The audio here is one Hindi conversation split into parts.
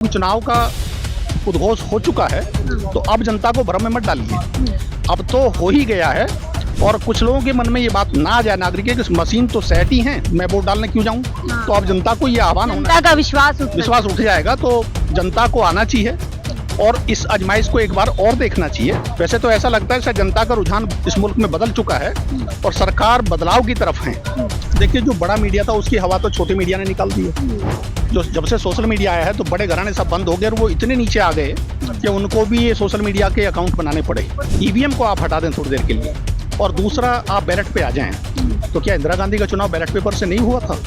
चुनाव का उद्घोष हो चुका है, तो अब जनता को भ्रम में मत डालिए। अब तो हो ही गया है और कुछ लोगों के मन में ये बात ना आ जाए नागरिक कि मशीन तो सेट ही है, मैं वोट डालने क्यों जाऊं। तो अब जनता को ये आह्वान होना, जनता का विश्वास उठ जाएगा। तो जनता को आना चाहिए और इस आजमाइश को एक बार और देखना चाहिए। वैसे तो ऐसा लगता है कि जनता का रुझान इस मुल्क में बदल चुका है और सरकार बदलाव की तरफ है। देखिए, जो बड़ा मीडिया था उसकी हवा तो छोटे मीडिया ने निकाल दी है। जो जब से सोशल मीडिया आया है तो बड़े घराने सब बंद हो गए और वो इतने नीचे आ गए कि उनको भी ये सोशल मीडिया के अकाउंट बनाने पड़े। ईवीएम को आप हटा दें थोड़ी देर के लिए और दूसरा आप बैलेट पे आ जाएं। तो क्या इंदिरा गांधी का चुनाव बैलेट पेपर से नहीं हुआ था?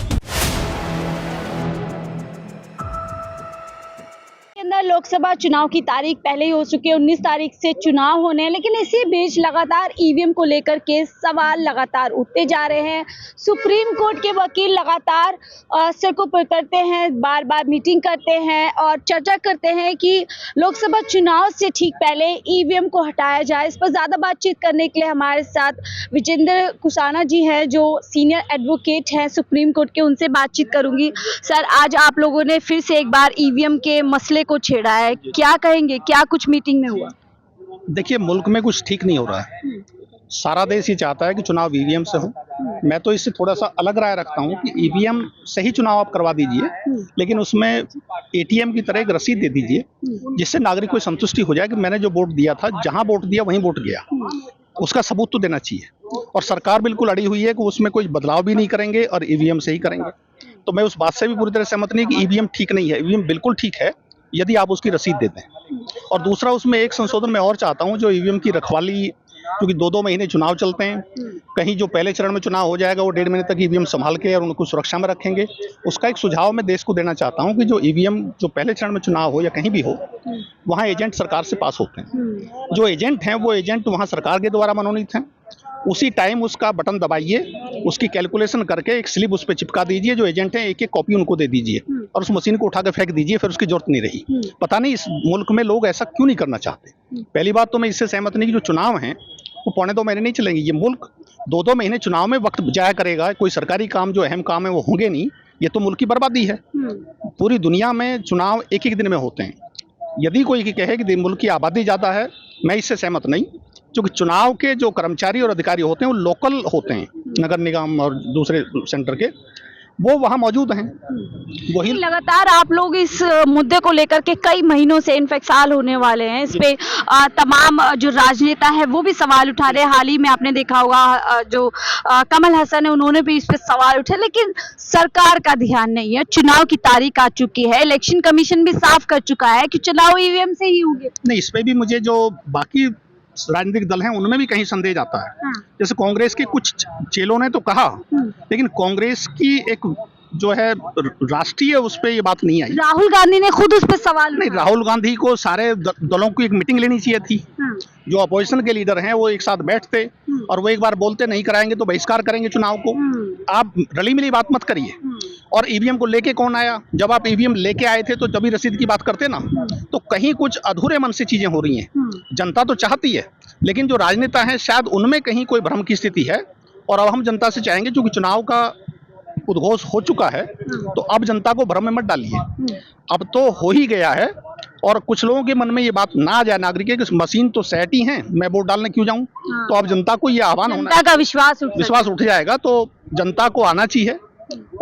लोकसभा चुनाव की तारीख पहले ही हो चुकी है, 19 तारीख से चुनाव होने हैं, लेकिन इसी बीच लगातार ईवीएम को लेकर के सवाल लगातार उठते जा रहे हैं। सुप्रीम कोर्ट के वकील लगातार सड़कों पर उतरते हैं, बार बार मीटिंग करते हैं और चर्चा करते हैं कि लोकसभा चुनाव से ठीक पहले ईवीएम को हटाया जाए। इस पर ज़्यादा बातचीत करने के लिए हमारे साथ विजेंद्र कुसाना जी हैं, जो सीनियर एडवोकेट हैं सुप्रीम कोर्ट के, उनसे बातचीत करूंगी। सर, आज आप लोगों ने फिर से एक बार ईवीएम के मसले को छेड़ा है, क्या कहेंगे? क्या कुछ मीटिंग में हुआ? देखिए, मुल्क में कुछ ठीक नहीं हो रहा है। सारा देश ये चाहता है कि चुनाव ईवीएम से हो। मैं तो इससे थोड़ा सा अलग राय रखता हूँ कि ईवीएम से ही चुनाव आप करवा दीजिए, लेकिन उसमें एटीएम की तरह एक रसीद दे दीजिए जिससे नागरिक को संतुष्टि हो जाए कि मैंने जो वोट दिया था, जहां वोट दिया वहीं वोट गया। उसका सबूत तो देना चाहिए। और सरकार बिल्कुल अड़ी हुई है कि उसमें कोई बदलाव भी नहीं करेंगे और ईवीएम से ही करेंगे। तो मैं उस बात से भी पूरी तरह सहमत नहीं कि ईवीएम ठीक नहीं है। ईवीएम बिल्कुल ठीक है यदि आप उसकी रसीद देते हैं। और दूसरा, उसमें एक संशोधन मैं और चाहता हूं, जो ईवीएम की रखवाली, क्योंकि 2-2 महीने चुनाव चलते हैं, कहीं जो पहले चरण में चुनाव हो जाएगा वो 1.5 महीने तक ईवीएम संभाल के और उनको सुरक्षा में रखेंगे। उसका एक सुझाव मैं देश को देना चाहता हूं कि जो ईवीएम जो पहले चरण में चुनाव हो या कहीं भी हो, वहाँ एजेंट सरकार से पास होते हैं। जो एजेंट हैं वो एजेंट वहाँ सरकार के द्वारा मनोनीत हैं। उसी टाइम उसका बटन दबाइए, उसकी कैलकुलेशन करके एक स्लिप उस पर चिपका दीजिए। जो एजेंट है एक कॉपी उनको दे दीजिए और उस मशीन को उठा के फेंक दीजिए, फिर उसकी जरूरत नहीं रही। पता नहीं इस मुल्क में लोग ऐसा क्यों नहीं करना चाहते। पहली बात तो मैं इससे सहमत नहीं कि जो चुनाव हैं वो 1.25 महीने नहीं चलेंगे। ये मुल्क 2-2 महीने चुनाव में वक्त जाया करेगा। कोई सरकारी काम जो अहम काम है वो होंगे नहीं। ये तो मुल्क की बर्बादी है। पूरी दुनिया में चुनाव एक दिन में होते हैं। यदि कोई कहे कि मुल्क की आबादी ज़्यादा है, मैं इससे सहमत नहीं, क्योंकि चुनाव के जो कर्मचारी और अधिकारी होते हैं वो लोकल होते हैं, नगर निगम और दूसरे सेंटर के, वो वहाँ मौजूद हैं। वही लगातार आप लोग इस मुद्दे को लेकर के कई महीनों से, इनफैक्ट साल होने वाले हैं, इस पे तमाम जो राजनेता है वो भी सवाल उठा रहे हैं। हाल ही में आपने देखा होगा जो कमल हसन है, उन्होंने भी इस पे सवाल उठाए, लेकिन सरकार का ध्यान नहीं है। चुनाव की तारीख आ चुकी है, इलेक्शन कमीशन भी साफ कर चुका है कि चुनाव ईवीएम से ही होंगे। नहीं, इसमें भी मुझे जो बाकी राजनीतिक दल हैं उनमें भी कहीं संदेह आता है। जैसे कांग्रेस के कुछ चेलों ने तो कहा, लेकिन कांग्रेस की एक जो है राष्ट्रीय, उस पर ये बात नहीं आई। राहुल गांधी ने खुद उस पर सवाल नहीं, राहुल गांधी को सारे दलों की एक मीटिंग लेनी चाहिए थी। जो अपोजिशन के लीडर हैं वो एक साथ बैठते और वो एक बार बोलते नहीं कराएंगे तो बहिष्कार करेंगे चुनाव को। आप रली मिली बात मत करिए। और ईवीएम को लेके कौन आया? जब आप ईवीएम लेके आए थे तो तभी रसीद की बात करते ना। तो कहीं कुछ अधूरे मन से चीजें हो रही हैं। जनता तो चाहती है, लेकिन जो राजनेता हैं शायद उनमें कहीं कोई भ्रम की स्थिति है। और अब हम जनता से चाहेंगे, क्योंकि चुनाव का उद्घोष हो चुका है, तो अब जनता को भ्रम में मत डालिए। अब तो हो ही गया है और कुछ लोगों के मन में ये बात ना आ जाए नागरिक कि मशीन तो सेट ही है, मैं वोट डालने क्यों जाऊं। तो अब जनता को ये आह्वान होना, जनता का विश्वास उठ जाएगा। तो जनता को आना चाहिए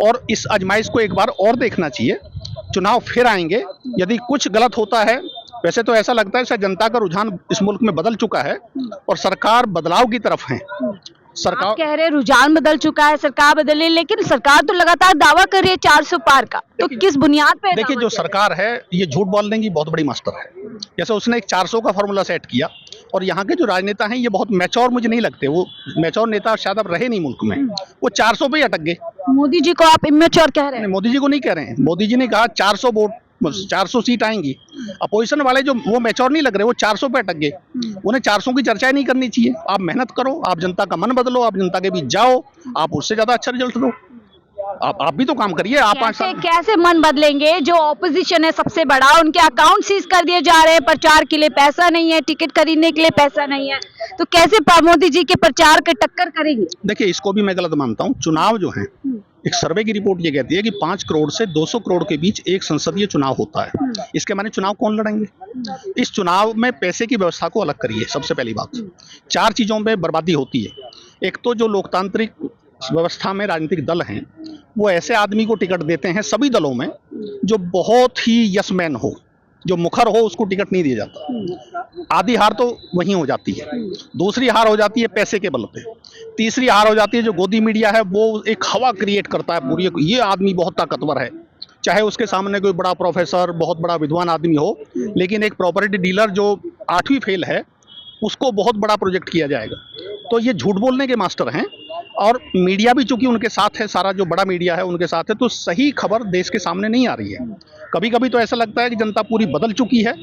और इस आजमाइश को एक बार और देखना चाहिए। चुनाव फिर आएंगे, यदि कुछ गलत होता है। वैसे तो ऐसा लगता है शायद जनता का रुझान इस मुल्क में बदल चुका है और सरकार बदलाव की तरफ है। सरकार, आप कह रहे हैं रुझान बदल चुका है, सरकार बदली, लेकिन सरकार तो लगातार दावा कर रही है 400 पार का। तो किस बुनियाद पे? देखिए, जो सरकार है ये झूठ बोलने की बहुत बड़ी मास्टर है। जैसे उसने एक 400 का फॉर्मूला सेट किया और यहाँ के जो राजनेता हैं ये बहुत मैच्योर मुझे नहीं लगते। वो मैच्योर नेता शायद अब रहे नहीं मुल्क में। वो 400 पे ही अटक गए। मोदी जी को आप इमेच्योर कह रहे हैं? मोदी जी को नहीं कह रहे हैं। मोदी जी ने कहा 400 वोट, 400 सीट आएंगी। अपोजिशन वाले जो वो मैच्योर नहीं लग रहे, वो 400 पे अटक गए। उन्हें 400 की चर्चा ही नहीं करनी चाहिए। आप मेहनत करो, आप जनता का मन बदलो, आप जनता के बीच जाओ, आप उससे ज्यादा अच्छा रिजल्ट दो। आप भी तो काम करिए। आप कैसे मन बदलेंगे? जो ऑपोजिशन है सबसे बड़ा, उनके अकाउंट सीज कर दिए जा रहे हैं, प्रचार के लिए पैसा नहीं है, टिकट खरीदने के लिए पैसा नहीं है, तो कैसे मोदी जी के प्रचार के टक्कर करेंगे? देखिए, इसको भी मैं गलत मानता हूँ। चुनाव जो है एक सर्वे की रिपोर्ट ये कहती है कि 5 करोड़ से 200 करोड़ के बीच एक संसदीय चुनाव होता है। इसके माने चुनाव कौन लड़ेंगे? इस चुनाव में पैसे की व्यवस्था को अलग करिए। सबसे पहली बात, 4 चीज़ों में बर्बादी होती है। एक तो जो लोकतांत्रिक व्यवस्था में राजनीतिक दल हैं, वो ऐसे आदमी को टिकट देते हैं सभी दलों में जो बहुत ही यसमैन हो, जो मुखर हो, उसको टिकट नहीं दिया जाता। आधी हार तो वहीं हो जाती है। दूसरी हार हो जाती है पैसे के बल पे। तीसरी हार हो जाती है जो गोदी मीडिया है, वो एक हवा क्रिएट करता है पूरी, ये आदमी बहुत ताकतवर है, चाहे उसके सामने कोई बड़ा प्रोफेसर, बहुत बड़ा विद्वान आदमी हो, लेकिन एक प्रॉपर्टी डीलर जो 8वीं फेल है, उसको बहुत बड़ा प्रोजेक्ट किया जाएगा। तो ये झूठ बोलने के मास्टर हैं। और मीडिया भी चूंकि उनके साथ है, सारा जो बड़ा मीडिया है उनके साथ है, तो सही खबर देश के सामने नहीं आ रही है। कभी कभी तो ऐसा लगता है कि जनता पूरी बदल चुकी है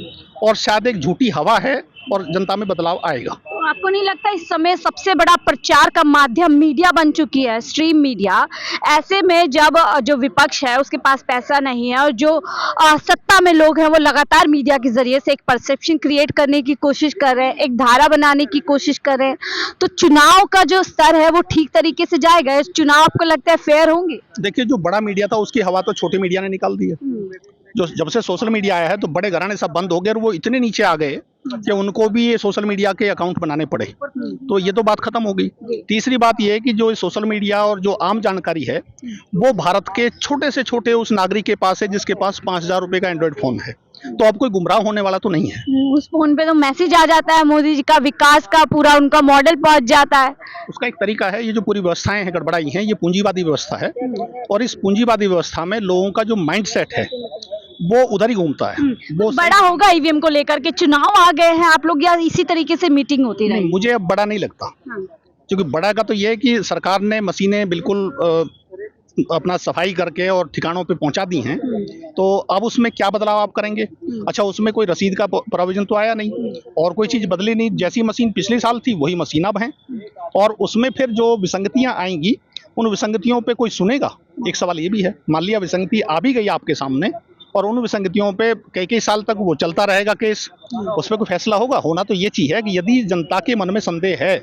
और शायद एक झूठी हवा है और जनता में बदलाव आएगा। तो आपको नहीं लगता इस समय सबसे बड़ा प्रचार का माध्यम मीडिया बन चुकी है, स्ट्रीम मीडिया? ऐसे में जब जो विपक्ष है उसके पास पैसा नहीं है और जो सत्ता में लोग हैं वो लगातार मीडिया के जरिए से एक परसेप्शन क्रिएट करने की कोशिश कर रहे हैं, एक धारा बनाने की कोशिश कर रहे हैं, तो चुनाव का जो स्तर है वो ठीक तरीके से जाएगा? इस चुनाव आपको लगता है फेयर होंगे? देखिए, जो बड़ा मीडिया था उसकी हवा तो छोटे मीडिया ने निकाल दी है। जो जब से सोशल मीडिया आया है तो बड़े घराने सब बंद हो गए और वो इतने नीचे आ गए कि उनको भी ये सोशल मीडिया के अकाउंट बनाने पड़े। तो ये तो बात खत्म हो गई। तीसरी बात ये है कि जो सोशल मीडिया और जो आम जानकारी है वो भारत के छोटे से छोटे उस नागरिक के पास है जिसके पास 5,000 रुपए का एंड्रॉइड फोन है। तो अब कोई गुमराह होने वाला तो नहीं है। उस फोन पे तो मैसेज आ जाता है मोदी जी का, विकास का पूरा उनका मॉडल पहुंच जाता है। उसका एक तरीका है। ये जो पूरी व्यवस्थाएं हैं गड़बड़ाई हैं, ये पूंजीवादी व्यवस्था है और इस पूंजीवादी व्यवस्था में लोगों का जो माइंडसेट है वो उधर ही घूमता है। वो बड़ा होगा ईवीएम को लेकर के, चुनाव आ गए हैं आप लोग, या इसी तरीके से मीटिंग होती नहीं, रहेगी? मुझे अब बड़ा नहीं लगता। क्योंकि बड़ा का तो ये है कि सरकार ने मशीनें बिल्कुल अपना सफाई करके और ठिकानों पे पहुंचा दी हैं। तो अब उसमें क्या बदलाव आप करेंगे? अच्छा, उसमें कोई रसीद का प्रोविजन तो आया नहीं और कोई चीज़ बदली नहीं। जैसी मशीन पिछले साल थी वही मशीन अब हैं और उसमें फिर जो विसंगतियां आएंगी उन विसंगतियों पे कोई सुनेगा? एक सवाल ये भी है। मान लिया विसंगति आ भी गई आपके सामने और उन विसंगतियों पे कई साल तक वो चलता रहेगा केस, उस पर कोई फैसला होगा? होना तो ये चीज़ है कि यदि जनता के मन में संदेह है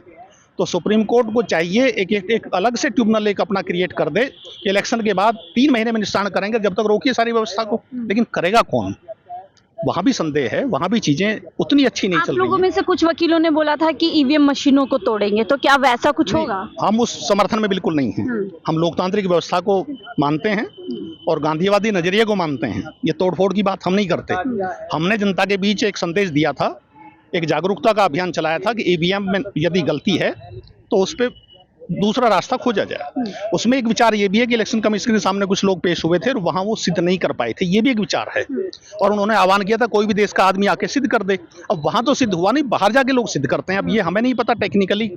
तो सुप्रीम कोर्ट को चाहिए एक अलग से ट्रिब्यूनल एक अपना क्रिएट कर दे कि इलेक्शन के बाद 3 महीने में निस्तारण करेंगे, जब तक रोकिए सारी व्यवस्था को। लेकिन करेगा कौन? वहां भी संदेह है, वहां भी चीजें उतनी अच्छी नहीं चल रही हैं। लोगों में से कुछ वकीलों ने बोला था कि ईवीएम मशीनों को तोड़ेंगे, तो क्या वैसा कुछ होगा? हम उस समर्थन में बिल्कुल नहीं हैं। हम लोकतांत्रिक व्यवस्था को मानते हैं और गांधीवादी नजरिए को मानते हैं। ये तोड़फोड़ की बात हम नहीं करते। हमने जनता के बीच एक संदेश दिया था, एक जागरूकता का अभियान चलाया था कि ईवीएम में यदि गलती है तो उस पर दूसरा रास्ता खोजा जाए। उसमें एक विचार ये भी है कि इलेक्शन कमीशन के सामने कुछ लोग पेश हुए थे और वहां वो सिद्ध नहीं कर पाए थे, ये भी एक विचार है। और उन्होंने आह्वान किया था कोई भी देश का आदमी आके सिद्ध कर दे। अब वहां तो सिद्ध हुआ नहीं, बाहर जाके लोग सिद्ध करते हैं। अब ये हमें नहीं पता टेक्निकली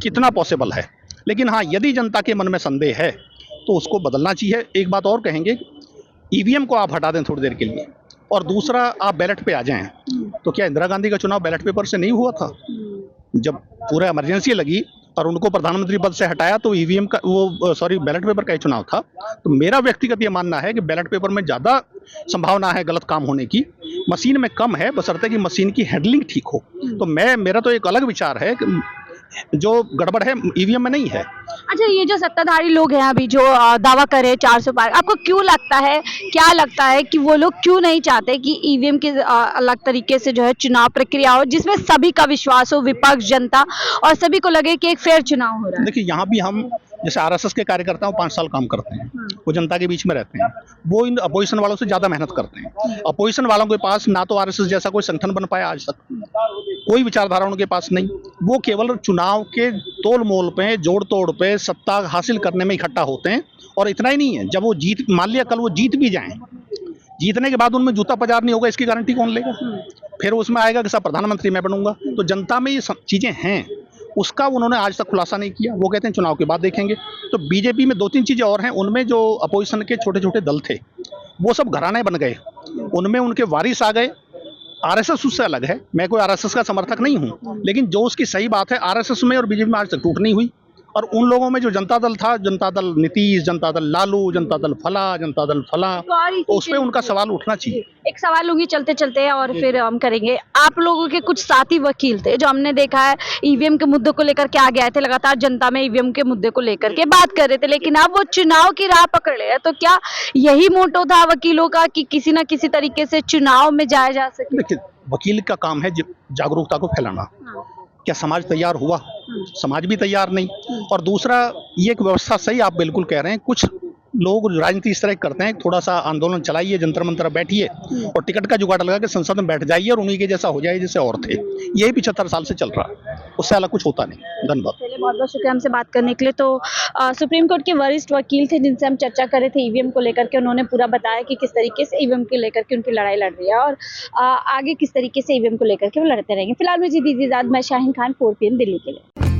कितना पॉसिबल है, लेकिन हाँ, यदि जनता के मन में संदेह है तो उसको बदलना चाहिए। एक बात और कहेंगे, ईवीएम को आप हटा दें थोड़ी देर के लिए और दूसरा आप बैलेट पे आ जाएं। तो क्या इंदिरा गांधी का चुनाव बैलेट पेपर से नहीं हुआ था? जब पूरा इमरजेंसी लगी और उनको प्रधानमंत्री पद से हटाया तो ईवीएम का बैलेट पेपर का ही चुनाव था। तो मेरा व्यक्तिगत ये मानना है कि बैलेट पेपर में ज़्यादा संभावना है गलत काम होने की, मशीन में कम है, बशर्ते कि मशीन की हैंडलिंग ठीक हो। तो मेरा तो एक अलग विचार है कि जो गड़बड़ है ईवीएम में नहीं है। अच्छा, ये जो सत्ताधारी लोग हैं अभी जो दावा करे 400 पार, आपको क्यों लगता है, क्या लगता है कि वो लोग क्यों नहीं चाहते कि ईवीएम के अलग तरीके से जो है चुनाव प्रक्रिया हो जिसमें सभी का विश्वास हो, विपक्ष, जनता, और सभी को लगे कि एक फेयर चुनाव हो रहा है? देखिए, यहाँ भी हम जैसे आरएसएस के कार्यकर्ता 5 साल काम करते हैं, वो जनता के बीच में रहते हैं, वो इन अपोजिशन वालों से ज्यादा मेहनत करते हैं। अपोजिशन वालों के पास ना तो आरएसएस जैसा कोई संगठन बन पाया आज तक, कोई विचारधारा उनके पास नहीं। वो केवल चुनाव के तोल मोल पे, जोड़ तोड़ पे, सत्ता हासिल करने में इकट्ठा होते हैं। और इतना ही नहीं है, जब वो मान लिया कल वो जीत भी जाएं, जीतने के बाद उनमें जूता पजार नहीं होगा, इसकी गारंटी कौन लेगा? फिर उसमें आएगा कि साहब प्रधानमंत्री मैं बनूंगा। तो जनता में ये चीजें हैं, उसका उन्होंने आज तक खुलासा नहीं किया। वो कहते हैं चुनाव के बाद देखेंगे। तो बीजेपी में 2-3 चीजें और हैं। उनमें जो अपोजिशन के छोटे छोटे दल थे वो सब घराने बन गए, उनमें उनके वारिस आ गए। आरएसएस उससे अलग है, मैं कोई आरएसएस का समर्थक नहीं हूं, लेकिन जो उसकी सही बात है, आरएसएस में और बीजेपी में आज तक टूट नहीं हुई। और उन लोगों में जो जनता दल था, जनता दल नीतीश, जनता दल लालू, जनता दल फला, और इसी तो उस पे उनका सवाल उठना चाहिए। एक सवाल लूंगी चलते चलते और फिर हम करेंगे। आप लोगों के कुछ साथी वकील थे जो हमने देखा है ईवीएम के मुद्दे को लेकर के आगे आए थे, लगातार जनता में ईवीएम के मुद्दे को लेकर के बात कर रहे थे, लेकिन अब वो चुनाव की राह पकड़ रहे हैं। तो क्या यही मोटो था वकीलों का कि किसी ना किसी तरीके से चुनाव में जाया जा सके? देखिए, वकील का काम है जागरूकता को फैलाना। क्या समाज तैयार हुआ? समाज भी तैयार नहीं। और दूसरा, ये एक व्यवस्था सही आप बिल्कुल कह रहे हैं, कुछ लोग राजनीति इस तरह करते हैं, थोड़ा सा आंदोलन चलाइए, जंतर मंतर बैठिए और टिकट का जुगाड़ लगा के संसद में बैठ जाइए और उन्हीं के जैसा हो जाए जैसे और थे। यही 75 साल से चल रहा है, उससे अलग कुछ होता नहीं। धन्यवाद। चलिए, बहुत बहुत शुक्रिया हमसे बात करने के लिए। तो सुप्रीम कोर्ट के वरिष्ठ वकील थे जिनसे हम चर्चा कर रहे थे ईवीएम को लेकर के। उन्होंने पूरा बताया कि किस तरीके से ईवीएम को लेकर के उनकी लड़ाई लड़ रही है और आगे किस तरीके से ईवीएम को लेकर के वो लड़ते रहेंगे। फिलहाल मुझे दीजिए इजाजत, मैं शाहीन खान, 4 PM दिल्ली के लिए।